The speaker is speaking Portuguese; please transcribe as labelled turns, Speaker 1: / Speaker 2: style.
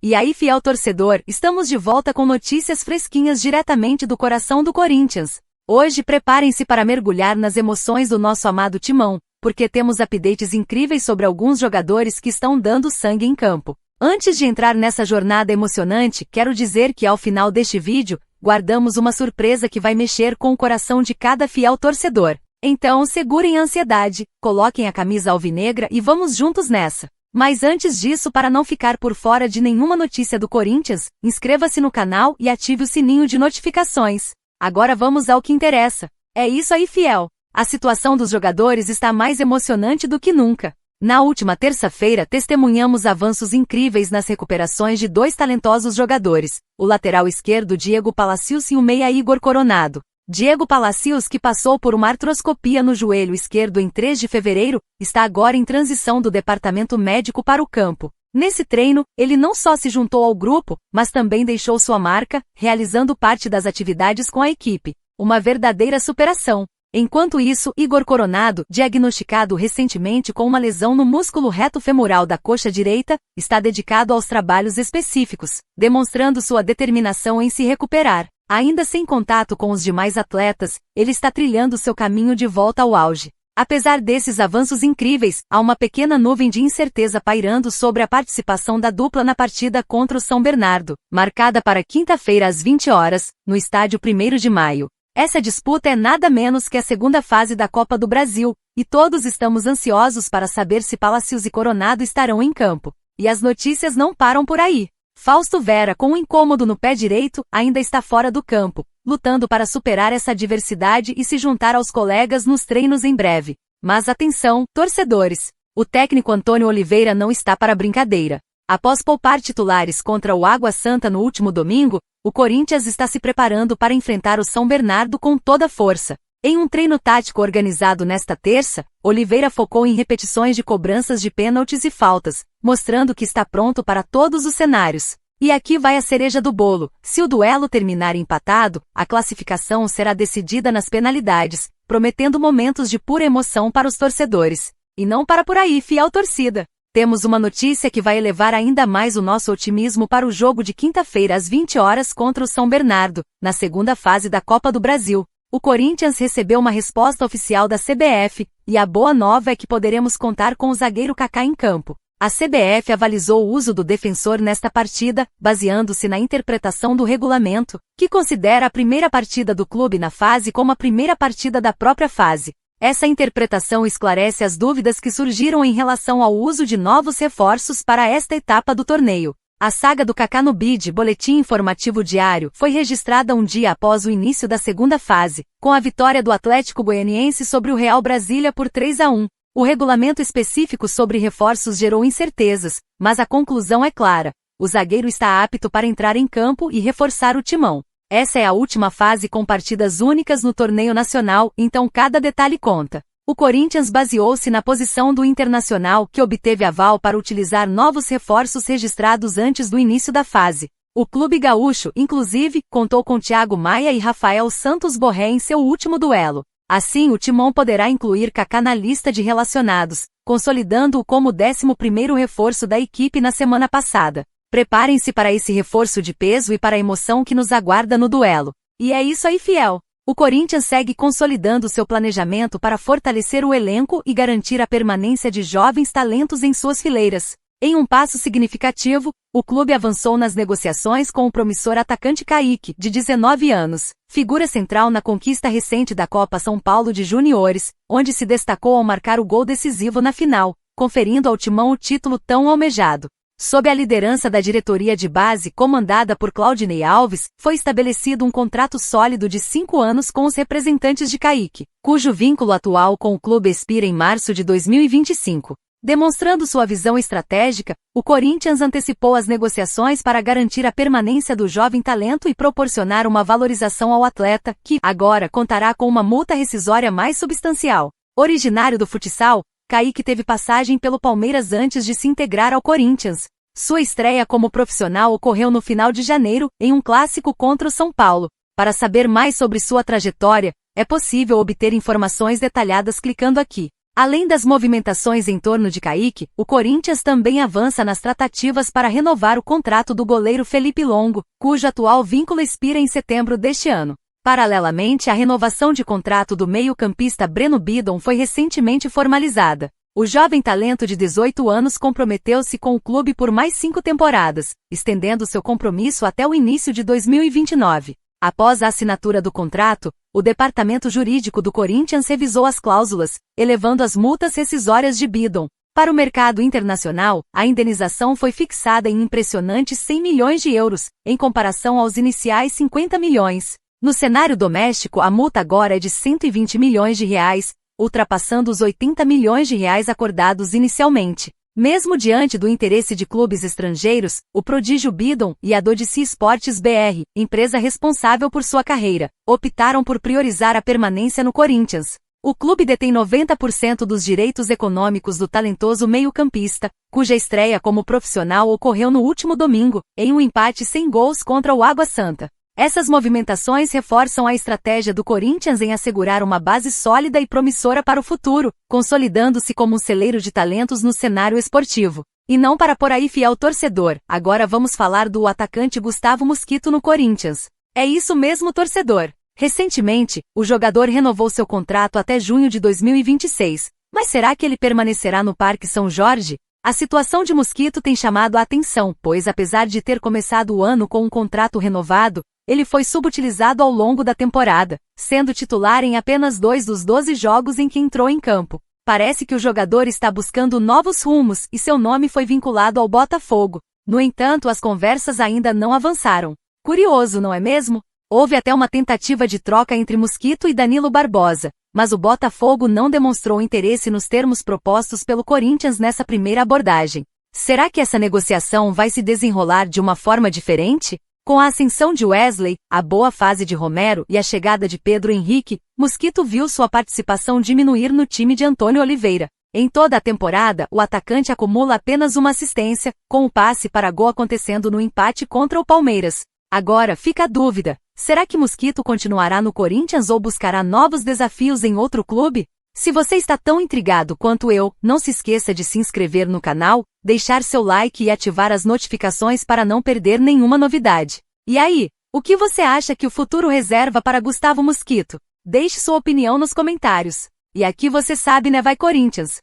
Speaker 1: E aí, fiel torcedor, estamos de volta com notícias fresquinhas diretamente do coração do Corinthians. Hoje preparem-se para mergulhar nas emoções do nosso amado Timão, porque temos updates incríveis sobre alguns jogadores que estão dando sangue em campo. Antes de entrar nessa jornada emocionante, quero dizer que ao final deste vídeo, guardamos uma surpresa que vai mexer com o coração de cada fiel torcedor. Então segurem a ansiedade, coloquem a camisa alvinegra e vamos juntos nessa. Mas antes disso, para não ficar por fora de nenhuma notícia do Corinthians, inscreva-se no canal e ative o sininho de notificações. Agora vamos ao que interessa. É isso aí, fiel. A situação dos jogadores está mais emocionante do que nunca. Na última terça-feira, testemunhamos avanços incríveis nas recuperações de dois talentosos jogadores, o lateral esquerdo Diego Palacios e o meia Igor Coronado. Diego Palacios, que passou por uma artroscopia no joelho esquerdo em 3 de fevereiro, está agora em transição do departamento médico para o campo. Nesse treino, ele não só se juntou ao grupo, mas também deixou sua marca, realizando parte das atividades com a equipe. Uma verdadeira superação. Enquanto isso, Igor Coronado, diagnosticado recentemente com uma lesão no músculo reto femoral da coxa direita, está dedicado aos trabalhos específicos, demonstrando sua determinação em se recuperar. Ainda sem contato com os demais atletas, ele está trilhando seu caminho de volta ao auge. Apesar desses avanços incríveis, há uma pequena nuvem de incerteza pairando sobre a participação da dupla na partida contra o São Bernardo, marcada para quinta-feira às 20 horas, no estádio 1º de maio. Essa disputa é nada menos que a segunda fase da Copa do Brasil, e todos estamos ansiosos para saber se Palacios e Coronado estarão em campo. E as notícias não param por aí. Fausto Vera, com um incômodo no pé direito, ainda está fora do campo, lutando para superar essa adversidade e se juntar aos colegas nos treinos em breve. Mas atenção, torcedores! O técnico Antônio Oliveira não está para brincadeira. Após poupar titulares contra o Água Santa no último domingo, o Corinthians está se preparando para enfrentar o São Bernardo com toda a força. Em um treino tático organizado nesta terça, Oliveira focou em repetições de cobranças de pênaltis e faltas, mostrando que está pronto para todos os cenários. E aqui vai a cereja do bolo: se o duelo terminar empatado, a classificação será decidida nas penalidades, prometendo momentos de pura emoção para os torcedores. E não para por aí, fiel torcida. Temos uma notícia que vai elevar ainda mais o nosso otimismo para o jogo de quinta-feira às 20 horas contra o São Bernardo, na segunda fase da Copa do Brasil. O Corinthians recebeu uma resposta oficial da CBF, e a boa nova é que poderemos contar com o zagueiro Kaká em campo. A CBF avalizou o uso do defensor nesta partida, baseando-se na interpretação do regulamento, que considera a primeira partida do clube na fase como a primeira partida da própria fase. Essa interpretação esclarece as dúvidas que surgiram em relação ao uso de novos reforços para esta etapa do torneio. A saga do Kaká no BID, Boletim Informativo Diário, foi registrada um dia após o início da segunda fase, com a vitória do Atlético Goianiense sobre o Real Brasília por 3-1. O regulamento específico sobre reforços gerou incertezas, mas a conclusão é clara: o zagueiro está apto para entrar em campo e reforçar o timão. Essa é a última fase com partidas únicas no torneio nacional, então cada detalhe conta. O Corinthians baseou-se na posição do Internacional, que obteve aval para utilizar novos reforços registrados antes do início da fase. O clube gaúcho, inclusive, contou com Thiago Maia e Rafael Santos Borré em seu último duelo. Assim, o timão poderá incluir Kaká na lista de relacionados, consolidando-o como o 11º reforço da equipe na semana passada. Preparem-se para esse reforço de peso e para a emoção que nos aguarda no duelo. E é isso aí, fiel! O Corinthians segue consolidando seu planejamento para fortalecer o elenco e garantir a permanência de jovens talentos em suas fileiras. Em um passo significativo, o clube avançou nas negociações com o promissor atacante Kaique, de 19 anos, figura central na conquista recente da Copa São Paulo de Juniores, onde se destacou ao marcar o gol decisivo na final, conferindo ao timão o título tão almejado. Sob a liderança da diretoria de base, comandada por Claudinei Alves, foi estabelecido um contrato sólido de 5 anos com os representantes de Kaique, cujo vínculo atual com o clube expira em março de 2025. Demonstrando sua visão estratégica, o Corinthians antecipou as negociações para garantir a permanência do jovem talento e proporcionar uma valorização ao atleta, que, agora, contará com uma multa rescisória mais substancial. Originário do futsal, Kaique teve passagem pelo Palmeiras antes de se integrar ao Corinthians. Sua estreia como profissional ocorreu no final de janeiro, em um clássico contra o São Paulo. Para saber mais sobre sua trajetória, é possível obter informações detalhadas clicando aqui. Além das movimentações em torno de Kaique, o Corinthians também avança nas tratativas para renovar o contrato do goleiro Felipe Longo, cujo atual vínculo expira em setembro deste ano. Paralelamente, a renovação de contrato do meio-campista Breno Bidon foi recentemente formalizada. O jovem talento de 18 anos comprometeu-se com o clube por mais 5 temporadas, estendendo seu compromisso até o início de 2029. Após a assinatura do contrato, o departamento jurídico do Corinthians revisou as cláusulas, elevando as multas rescisórias de Bidon. Para o mercado internacional, a indenização foi fixada em impressionantes 100 milhões de euros, em comparação aos iniciais 50 milhões. No cenário doméstico, a multa agora é de 120 milhões de reais, ultrapassando os 80 milhões de reais acordados inicialmente. Mesmo diante do interesse de clubes estrangeiros, o prodígio Bidon e a Dodici Esportes BR, empresa responsável por sua carreira, optaram por priorizar a permanência no Corinthians. O clube detém 90% dos direitos econômicos do talentoso meio-campista, cuja estreia como profissional ocorreu no último domingo, em um empate sem gols contra o Água Santa. Essas movimentações reforçam a estratégia do Corinthians em assegurar uma base sólida e promissora para o futuro, consolidando-se como um celeiro de talentos no cenário esportivo. E não para por aí fiel torcedor, agora vamos falar do atacante Gustavo Mosquito no Corinthians. É isso mesmo, torcedor. Recentemente, o jogador renovou seu contrato até junho de 2026. Mas será que ele permanecerá no Parque São Jorge? A situação de Mosquito tem chamado a atenção, pois apesar de ter começado o ano com um contrato renovado, ele foi subutilizado ao longo da temporada, sendo titular em apenas 2 dos 12 jogos em que entrou em campo. Parece que o jogador está buscando novos rumos e seu nome foi vinculado ao Botafogo. No entanto, as conversas ainda não avançaram. Curioso, não é mesmo? Houve até uma tentativa de troca entre Mosquito e Danilo Barbosa, mas o Botafogo não demonstrou interesse nos termos propostos pelo Corinthians nessa primeira abordagem. Será que essa negociação vai se desenrolar de uma forma diferente? Com a ascensão de Wesley, a boa fase de Romero e a chegada de Pedro Henrique, Mosquito viu sua participação diminuir no time de Antônio Oliveira. Em toda a temporada, o atacante acumula apenas uma assistência, com o passe para gol acontecendo no empate contra o Palmeiras. Agora fica a dúvida, será que Mosquito continuará no Corinthians ou buscará novos desafios em outro clube? Se você está tão intrigado quanto eu, não se esqueça de se inscrever no canal, deixar seu like e ativar as notificações para não perder nenhuma novidade. E aí, o que você acha que o futuro reserva para Gustavo Mosquito? Deixe sua opinião nos comentários. E aqui você sabe, né, vai Corinthians!